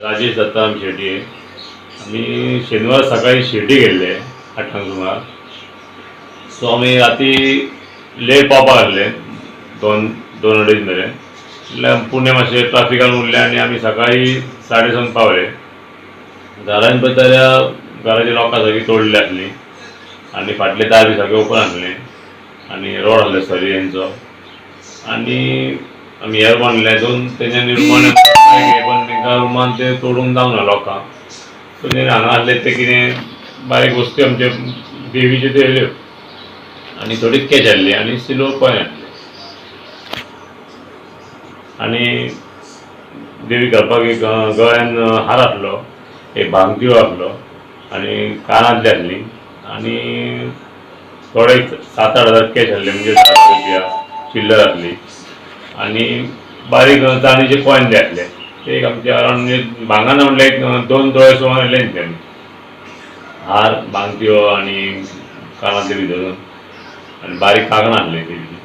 राजेश दत्ताराम शेट्टी आहे. आम्ही शनिवार सकाळी शिर्डी गेल्ले 8 सुमार. सो आम्ही राती लेट पावपाक लागले 2-2:30 मेरेन. म्हटल्यार पुणे मातशें ट्राफिकान उरलें आनी आमी सकाळी 7:30 पावले. घरान पळयता जाल्यार घराची लोकां सगळीं तोडली आसली आनी फाटले दार बी सगळें ओपन आसलें आनी रोड आसले सर्येंचो. आनी आमी हेर बांदले दोन तेंच्यांनी रुमान पण तांकां रुमान ते तोडूंक जावना लोकांक. सो तेणी हांगा आसले ते कितें बारीक वस्तू आमचे देवीच्यो त्यो येयल्यो आनी थोडी कॅश हाडली आनी सिल्वर कॉयन हाडले. आनी देवी घालपाक एक गळ्यान हार आसलो, एक भांगतीळो आसलो आनी कानांतली आसली आनी थोडे 7-8 हजार कॅश हाडले म्हणजे 10 रुपया चिल्लर आसली आनी बारीक चांदीचे कॉयन बी आसले. ते एक आमचे अरावंड म्हणजे भांगाना म्हटल्यार एक 2 तोळे सुमार हाडले तेणी. हार, भांगतीळो आनी कानांतले बी धरून आनी बारीक कांकणां आसले तेजी.